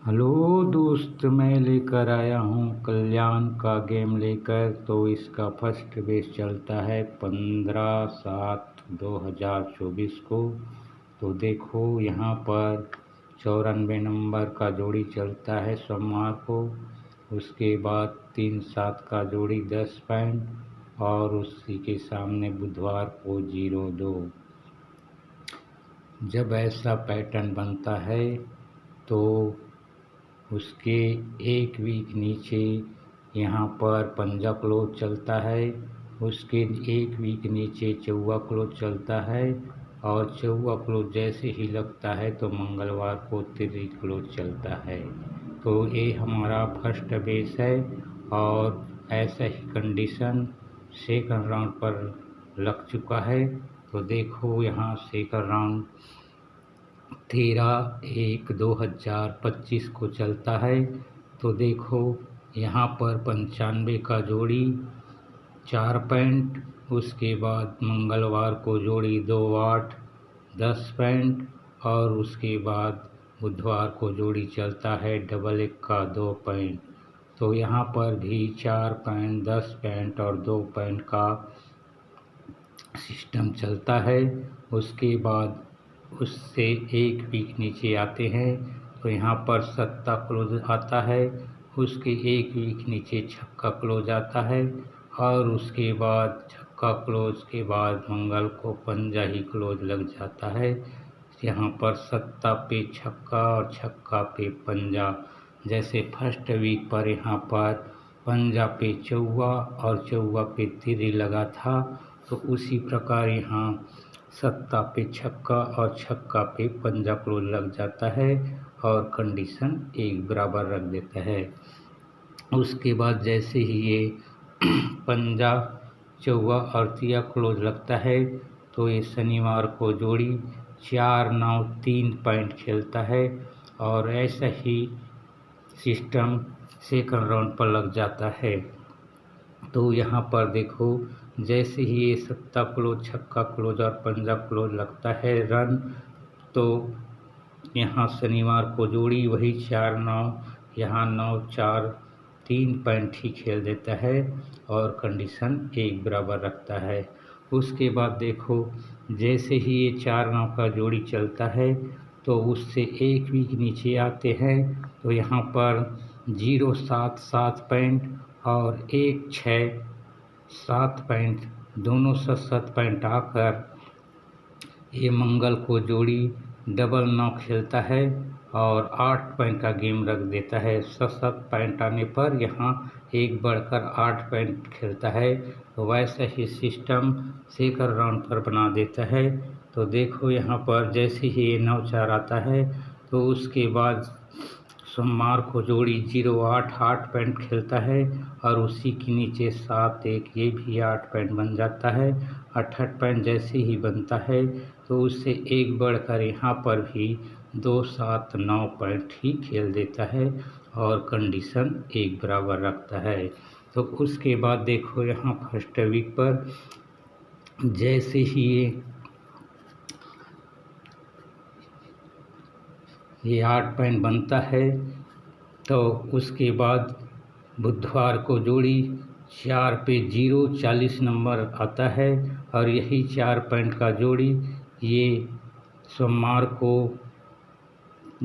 Hello दोस्त, मैं लेकर आया हूँ कल्याण का गेम लेकर। तो इसका फर्स्ट बेस चलता है 15/7/2024 को। तो देखो यहाँ पर 94 नंबर का जोड़ी चलता है सोमवार को। उसके बाद 3/7 का जोड़ी 10 पॉइंट और उसी के सामने बुधवार को 02। जब ऐसा पैटर्न बनता है तो उसके एक वीक नीचे यहाँ पर पंजा क्लोज चलता है। उसके एक वीक नीचे चौवा क्लोज चलता है और चौवा क्लोज जैसे ही लगता है तो मंगलवार को तिरी क्लोज चलता है। तो ये हमारा फर्स्ट बेस है और ऐसा ही कंडीशन सेकंड राउंड पर लग चुका है। तो देखो यहाँ सेकंड राउंड 13/1/2025 को चलता है। तो देखो यहाँ पर 95 का जोड़ी 4 पॉइंट। उसके बाद मंगलवार को जोड़ी 2/8 10 पॉइंट और उसके बाद बुधवार को जोड़ी चलता है 11 का 2 पॉइंट। तो यहाँ पर भी 4 पॉइंट 10 पॉइंट और 2 पॉइंट का सिस्टम चलता है। उसके बाद उससे एक वीक नीचे आते हैं तो यहाँ पर सत्ता क्लोज आता है। उसके एक वीक नीचे छक्का क्लोज आता है और उसके बाद छक्का क्लोज के बाद मंगल को पंजा ही क्लोज लग जाता है। यहाँ पर सत्ता पे छक्का और छक्का पे पंजा, जैसे फर्स्ट वीक पर यहाँ पर पंजा पे चौवा और चौवा पे तिरी लगा था, तो उसी प्रकार यहाँ सत्ता पे छक्का और छक्का पे पंजा क्लोज लग जाता है और कंडीशन एक बराबर रख देता है। उसके बाद जैसे ही ये पंजा चौवा और तिया क्लोज लगता है तो ये शनिवार को जोड़ी 4-9-3 पॉइंट खेलता है और ऐसा ही सिस्टम सेकंड राउंड पर लग जाता है। तो यहाँ पर देखो जैसे ही ये सत्ता क्लोज छक्का क्लोज और पंजा क्लोज लगता है रन, तो यहाँ शनिवार को जोड़ी वही 4-9 यहाँ 9-4-3 पॉइंट ही खेल देता है और कंडीशन एक बराबर रखता है। उसके बाद देखो जैसे ही ये 4-9 का जोड़ी चलता है तो उससे एक वीक नीचे आते हैं तो यहाँ पर 0-7-7 पॉइंट और 1-6-7 पॉइंट दोनों 7-7 पॉइंट आकर ये मंगल को जोड़ी डबल 9 खेलता है और 8 पॉइंट का गेम रख देता है। 7-7 पॉइंट आने पर यहाँ एक बढ़कर 8 पॉइंट खेलता है। तो वैसा ही सिस्टम सेकंड राउंड पर बना देता है। तो देखो यहाँ पर जैसे ही ये 9-4 आता है तो उसके बाद सोमवार को जोड़ी 0-8 पॉइंट खेलता है और उसी के नीचे 7-1 ये भी 8 पॉइंट बन जाता है। 8 पॉइंट जैसे ही बनता है तो उससे एक बढ़कर यहाँ पर भी 2-7-9 पॉइंट ही खेल देता है और कंडीशन एक बराबर रखता है। तो उसके बाद देखो यहाँ फर्स्ट वीक पर जैसे ही ये 8 पॉइंट बनता है तो उसके बाद बुधवार को जोड़ी 4 पे 0-40 नंबर आता है और यही 4 पॉइंट का जोड़ी ये सोमवार को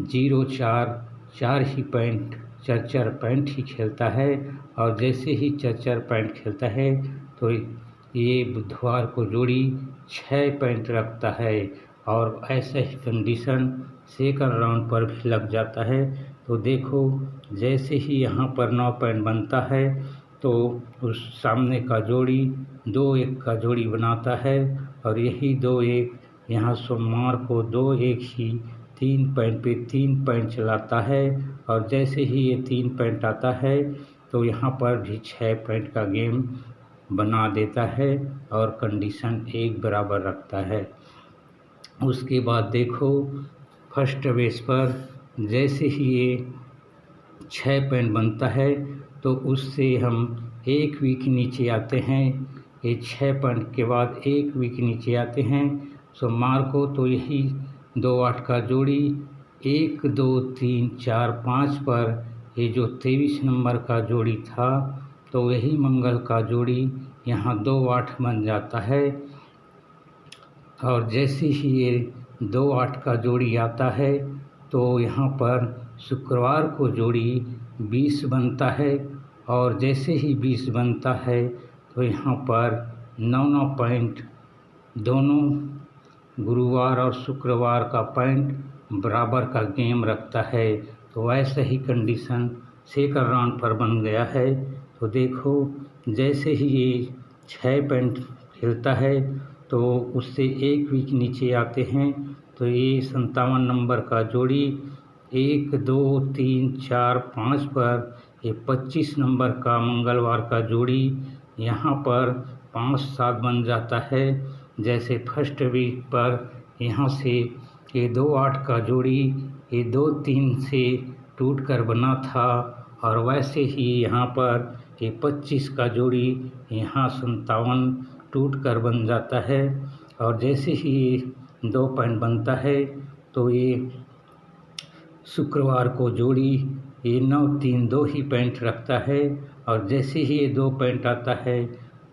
0-4 ही पॉइंट 4 पॉइंट ही खेलता है और जैसे ही 4 पॉइंट खेलता है तो ये बुधवार को जोड़ी 6 पॉइंट रखता है और ऐसा ही कंडीशन सेकंड राउंड पर भी लग जाता है। तो देखो जैसे ही यहाँ पर 9 पॉइंट बनता है तो उस सामने का जोड़ी 2-1 का जोड़ी बनाता है और यही 2-1 यहाँ सोमवार को 2-1 ही 3 पॉइंट पे 3 पॉइंट चलाता है और जैसे ही ये 3 पॉइंट आता है तो यहाँ पर भी 6 पॉइंट का गेम बना देता है और कंडीशन एक बराबर रखता है। उसके बाद देखो फर्स्ट बेस पर जैसे ही ये 6 पॉइंट बनता है तो उससे हम एक वीक नीचे आते हैं। ये 6 पॉइंट के बाद एक वीक नीचे आते हैं सोमवार को, तो यही 2-8 का जोड़ी 1 2 3 4 5 पर ये जो 23 नंबर का जोड़ी था तो यही मंगल का जोड़ी यहाँ 2 8 बन जाता है। और जैसे ही ये 2 8 का जोड़ी आता है तो यहाँ पर शुक्रवार को जोड़ी 20 बनता है। और जैसे ही 20 बनता है तो यहाँ पर 9 9 पॉइंट दोनों गुरुवार और शुक्रवार का पॉइंट बराबर का गेम रखता है। तो ऐसा ही कंडीशन सेकंड राउंड पर बन गया है। तो देखो जैसे ही ये 6 पॉइंट खेलता है तो उससे एक वीक नीचे आते हैं तो ये 57 नंबर का जोड़ी 1 2 3 4 5 पर ये 25 नंबर का मंगलवार का जोड़ी यहाँ पर 5 7 बन जाता है। जैसे फर्स्ट वीक पर यहाँ से ये 2 8 का जोड़ी ये 2 3 से टूटकर बना था और वैसे ही यहाँ पर ये 25 का जोड़ी यहाँ 57 टूटकर बन जाता है। और जैसे ही ये 2 पॉइंट बनता है तो ये शुक्रवार को जोड़ी ये 9 3 2 ही पॉइंट रखता है। और जैसे ही ये 2 पॉइंट आता है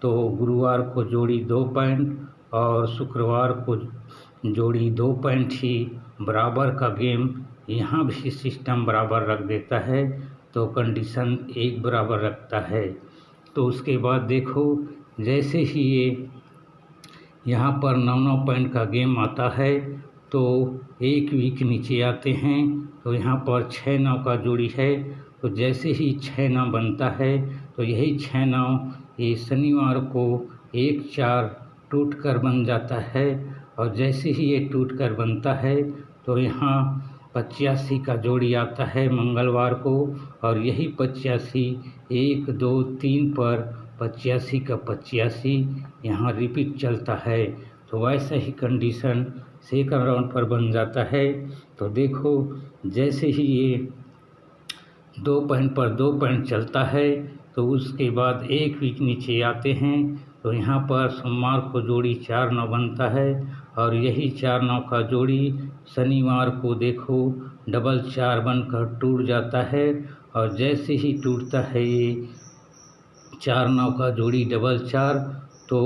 तो गुरुवार को जोड़ी 2 पॉइंट और शुक्रवार को जोड़ी 2 पॉइंट ही बराबर का गेम यहाँ भी सिस्टम बराबर रख देता है। तो कंडीशन एक बराबर रखता है। तो उसके बाद देखो जैसे ही ये यहाँ पर 9 9 पॉइंट का गेम आता है तो एक वीक नीचे आते हैं तो यहाँ पर 6 9 का जोड़ी है। तो जैसे ही 6 9 बनता है तो यही 6 9 ये शनिवार को 1 4 टूट कर बन जाता है। और जैसे ही ये टूट कर बनता है तो यहाँ 85 का जोड़ी आता है मंगलवार को और यही 85 1 2 3 पर 85 का 85 यहाँ रिपीट चलता है। तो वैसा ही कंडीशन सेकंड राउंड पर बन जाता है। तो देखो जैसे ही ये 2 पॉइंट पर 2 पॉइंट चलता है तो उसके बाद एक वीक नीचे आते हैं तो यहाँ पर सोमवार को जोड़ी 4 9 बनता है और यही 4 9 का जोड़ी शनिवार को देखो डबल 4 बनकर टूट जाता है। और जैसे ही टूटता है ये 4 9 का जोड़ी डबल 4 तो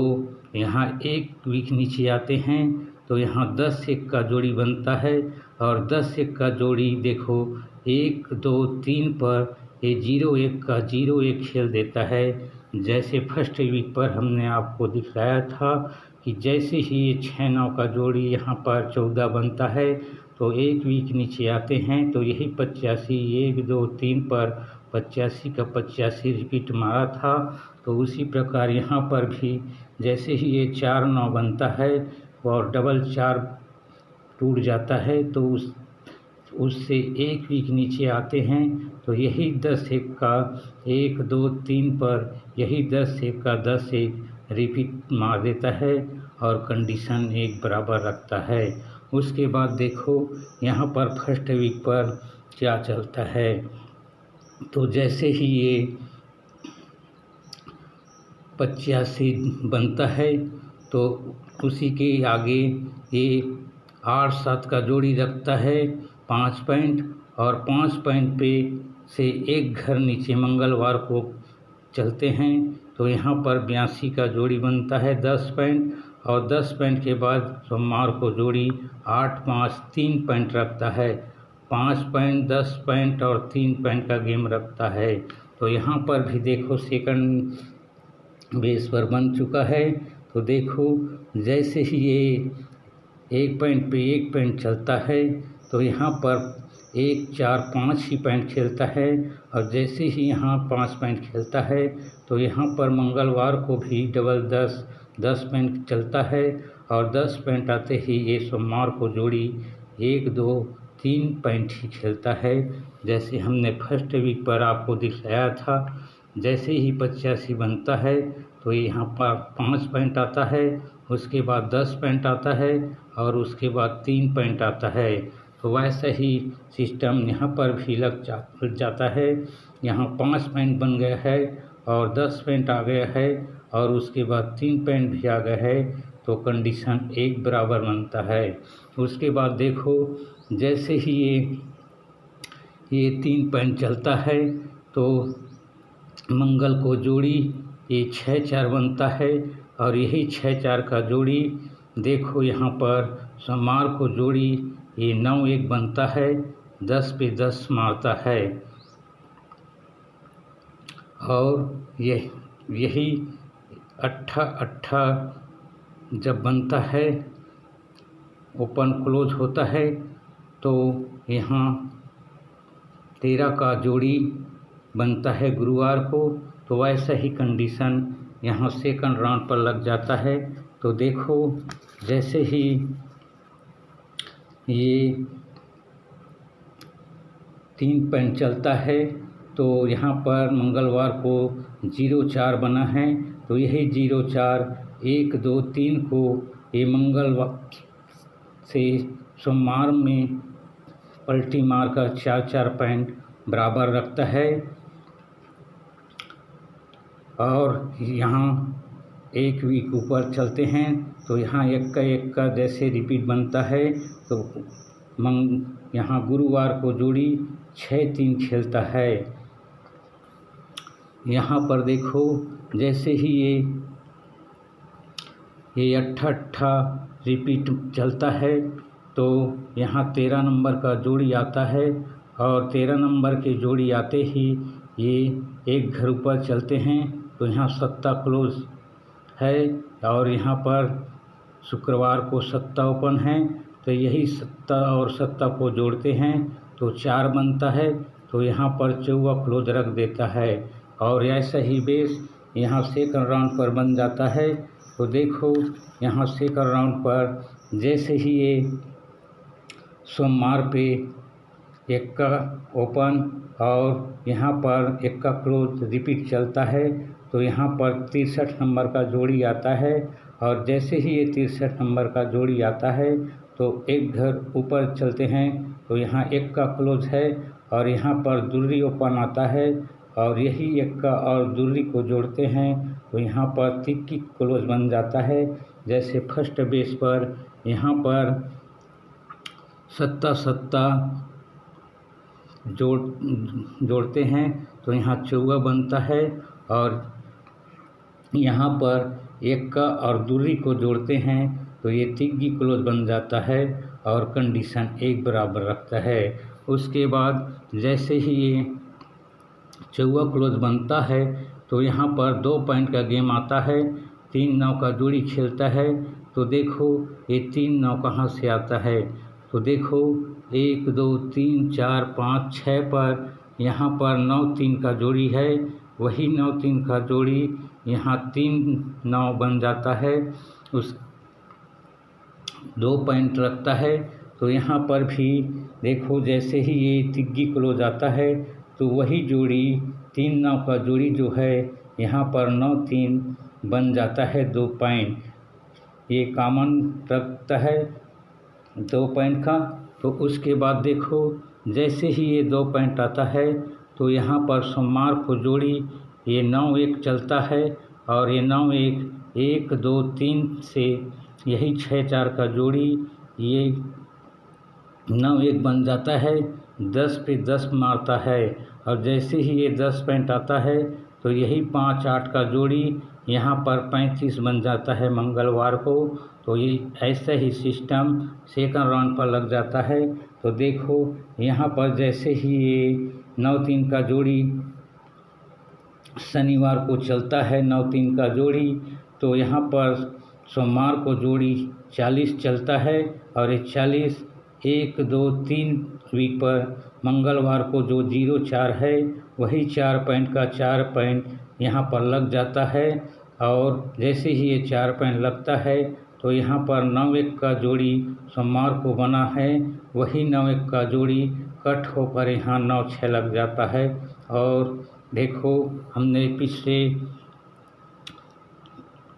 यहाँ एक वीक नीचे आते हैं तो यहाँ 10 1 का जोड़ी बनता है। और 10 1 का जोड़ी देखो 1 2 3 पर ये 0 1 का 0 1 खेल देता है। जैसे फर्स्ट वीक पर हमने आपको दिखाया था कि जैसे ही ये 6 9 का जोड़ी यहाँ पर 14 बनता है तो एक वीक नीचे आते हैं तो यही 85 1 2 3 पर 85 का 85 रिपीट मारा था। तो उसी प्रकार यहाँ पर भी जैसे ही ये 4 9 बनता है और डबल 4 टूट जाता है तो उससे एक वीक नीचे आते हैं तो यही 10 1 का 1 2 3 पर यही 10 1 का 10 1 रिपीट मार देता है और कंडीशन एक बराबर रखता है। उसके बाद देखो यहाँ पर फर्स्ट वीक पर क्या चलता है। तो जैसे ही ये 85 बनता है तो उसी के आगे ये 8 7 का जोड़ी रखता है 5 पॉइंट और 5 पॉइंट पे से एक घर नीचे मंगलवार को चलते हैं तो यहाँ पर 82 का जोड़ी बनता है 10 पॉइंट और 10 पॉइंट के बाद सोमवार को जोड़ी 8 5 3 पॉइंट रखता है 5 पॉइंट 10 पॉइंट और 3 पॉइंट का गेम रखता है। तो यहाँ पर भी देखो सेकंड बेस पर बन चुका है। तो देखो जैसे ही ये 1 पॉइंट पे 1 पॉइंट चलता है तो यहाँ पर 1 4 5 ही पॉइंट खेलता है और जैसे ही यहाँ 5 पॉइंट खेलता है तो यहाँ पर मंगलवार को भी डबल 10 पॉइंट चलता है और 10 पॉइंट आते ही ये सोमवार को जोड़ी 1 2 3 पॉइंट ही खेलता है। जैसे हमने फर्स्ट वीक पर आपको दिखाया था जैसे ही 85 बनता है तो यहाँ पर 5 पॉइंट आता है उसके बाद 10 पॉइंट आता है और उसके बाद 3 पॉइंट आता है। तो वैसा ही सिस्टम यहाँ पर भी लग जाता है। यहाँ 5 पॉइंट बन गया है और 10 पॉइंट आ गया है और उसके बाद 3 पॉइंट भी आ गया है तो कंडीशन एक बराबर बनता है। उसके बाद देखो जैसे ही ये 3 पॉइंट चलता है तो मंगल को जोड़ी ये 6-4 बनता है और यही 6-4 का जोड़ी देखो यहाँ पर सोमवार को जोड़ी ये 9-1 बनता है, 10 पे 10 मारता है और यही 8-8 जब बनता है ओपन क्लोज होता है तो यहाँ 13 का जोड़ी बनता है गुरुवार को। तो वैसा ही कंडीशन यहाँ सेकंड राउंड पर लग जाता है। तो देखो जैसे ही ये 3 पॉइंट चलता है तो यहाँ पर मंगलवार को 0-4 बना है, तो यही 0-4 1, 2, 3 को ये मंगलवार से सोमवार में पलटी मारकर 4-4 पॉइंट बराबर रखता है। और यहाँ एक वीक ऊपर चलते हैं तो यहाँ 1 का जैसे रिपीट बनता है तो यहाँ गुरुवार को जोड़ी 6-3 खेलता है। यहाँ पर देखो जैसे ही ये 8-8 रिपीट चलता है तो यहाँ 13 नंबर का जोड़ी आता है और 13 नंबर के जोड़ी आते ही ये एक घर ऊपर चलते हैं तो यहाँ 7 क्लोज है और यहाँ पर शुक्रवार को 7 ओपन है, तो यही 7 और 7 को जोड़ते हैं तो 4 बनता है, तो यहाँ पर 14 क्लोज रख देता है और ऐसा ही बेस यहाँ सेकंड राउंड पर बन जाता है। तो देखो यहाँ सेकंड राउंड पर जैसे ही ये सोमवार पे 1 का ओपन और यहाँ पर 1 का क्लोज रिपीट चलता है तो यहाँ पर 63 नंबर का जोड़ी आता है और जैसे ही ये 63 नंबर का जोड़ी आता है तो एक घर ऊपर चलते हैं तो यहाँ 1 का क्लोज है और यहाँ पर दुर्री ओपन आता है और यही 1 का और दुर्री को जोड़ते हैं तो यहाँ पर तिक्की क्लोज बन जाता है। जैसे फर्स्ट बेस पर यहाँ पर 7 जोड़ते हैं तो यहाँ 14 बनता है और यहाँ पर 1 का और दुर्री को जोड़ते हैं तो ये तिग्गी क्लोज बन जाता है और कंडीशन 1 बराबर रखता है। उसके बाद जैसे ही ये 14 क्लोज बनता है तो यहाँ पर 2 पॉइंट का गेम आता है, 3-9 का जोड़ी खेलता है तो देखो ये 3-9 कहाँ से आता है, तो देखो 1, 2, 3, 4, 5, 6 पर यहाँ पर 9-3 का जोड़ी है, वही 9-3 का जोड़ी यहाँ 3-9 बन जाता है, उस 2 पॉइंट रखता है। तो यहाँ पर भी देखो जैसे ही ये तिग्गी क्लोज आता है तो वही जोड़ी 3-9 का जोड़ी जो है यहाँ पर 9-3 बन जाता है, 2 पॉइंट ये कॉमन रखता है 2 पॉइंट का। तो उसके बाद देखो जैसे ही ये 2 पॉइंट आता है तो यहाँ पर सोमवार को जोड़ी ये 9-1 चलता है और ये 9-1 1, 2, 3 से यही 6-4 का जोड़ी ये 9-1 बन जाता है, 10 पे 10 मारता है और जैसे ही ये 10 पॉइंट आता है तो यही 5-8 का जोड़ी यहाँ पर 35 बन जाता है मंगलवार को। तो ये ऐसा ही सिस्टम सेकंड राउंड पर लग जाता है। तो देखो यहाँ पर जैसे ही ये 9-3 का जोड़ी शनिवार को चलता है, 9-3 का जोड़ी, तो यहाँ पर सोमवार को जोड़ी 40 चलता है और ये 40 1, 2, 3 वीक पर मंगलवार को जो 0-4 है वही 4 पॉइंट का 4 पॉइंट यहाँ पर लग जाता है और जैसे ही ये 4 पॉइंट लगता है तो यहाँ पर 9-1 का जोड़ी सोमवार को बना है, वही 9-1 का जोड़ी कट होकर यहाँ 9-6 लग जाता है। और देखो हमने पिछले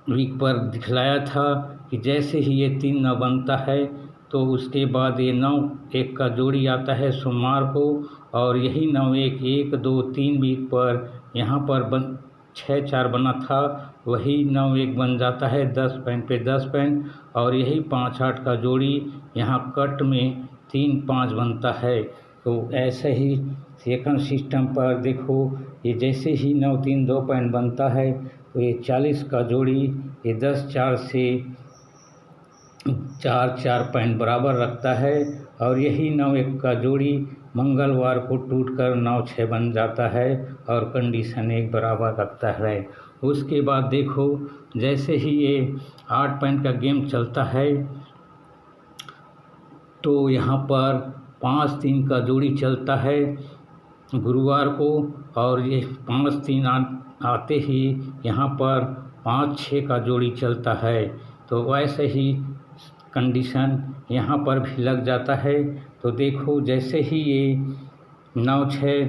वीक पर दिखलाया था कि जैसे ही ये 3-9 बनता है तो उसके बाद ये 9-1 का जोड़ी आता है सोमवार को और यही 9-1 1, 2, 3 वीक पर यहाँ पर 6-4 बना था, वही 9-1 बन जाता है, 10 पॉइंट पे 10 पॉइंट और यही 5-8 का जोड़ी यहाँ कट में 3-5 बनता है। तो ऐसे ही सेकंड सिस्टम पर देखो, ये जैसे ही 9-3-2 पॉइंट बनता है तो ये 40 का जोड़ी ये 10-4 से 4-4 पॉइंट बराबर रखता है, और यही 9-1 का जोड़ी मंगलवार को टूटकर 9-6 बन जाता है और कंडीशन एक बराबर रखता है। उसके बाद देखो, जैसे ही ये 8 पॉइंट का गेम चलता है तो यहाँ पर 5-3 का जोड़ी चलता है गुरुवार को, और ये 5-3 आते ही यहाँ पर 5-6 का जोड़ी चलता है। तो वैसे ही कंडीशन यहाँ पर भी लग जाता है। तो देखो, जैसे ही ये 9-6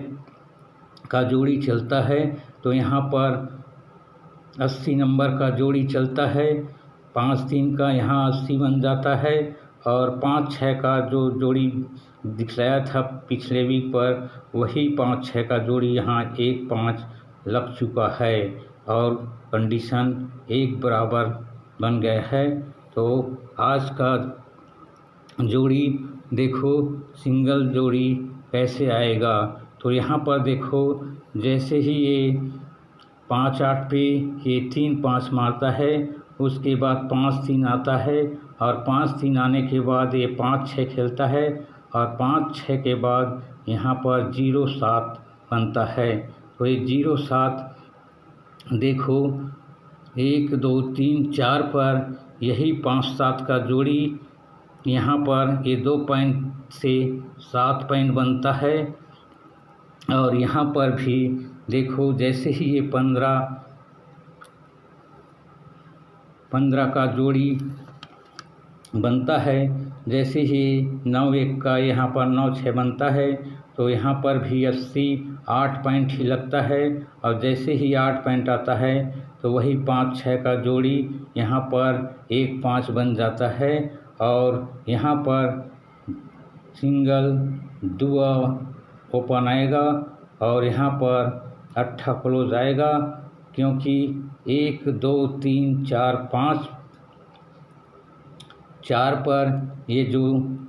का जोड़ी चलता है तो यहाँ पर 80 नंबर का जोड़ी चलता है, 5-3 का यहाँ 80 बन जाता है, और 5-6 का जो जोड़ी दिखलाया था पिछले वीक पर, वही 5-6 का जोड़ी यहाँ 1-5 लग चुका है और कंडीशन एक बराबर बन गया है। तो आज का जोड़ी देखो, सिंगल जोड़ी कैसे आएगा। तो यहाँ पर देखो, जैसे ही ये 5-8 पे ये 3-5 मारता है, उसके बाद 5-3 आता है, और 5-3 आने के बाद ये 5-6 खेलता है, और 5-6 के बाद यहाँ पर 0-7 बनता है। तो ये 0-7 देखो, 1 2 3 4 पर यही 5-7 का जोड़ी यहाँ पर ये 2 पॉइंट से 7 पॉइंट बनता है, और यहाँ पर भी देखो, जैसे ही ये 15 का जोड़ी बनता है, जैसे ही 9-1 का यहाँ पर 9-6 बनता है, तो यहाँ पर भी 8 पॉइंट ही लगता है, और जैसे ही 8 पॉइंट आता है तो वही 5-6 का जोड़ी यहाँ पर 1-5 बन जाता है, और यहाँ पर सिंगल दुआ ओपन आएगा, और यहाँ पर 8 क्लोज आएगा, क्योंकि 1 2 3 4 5 4 पर ये जो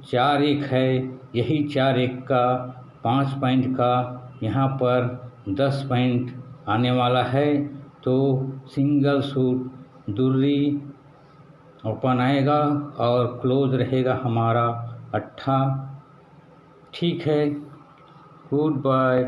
4-1 है, यही 4-1 का 5 पॉइंट का यहाँ पर 10 पॉइंट आने वाला है। तो सिंगल सूट दुर्री ओपन आएगा और क्लोज रहेगा हमारा 8। ठीक है, गुड बाय।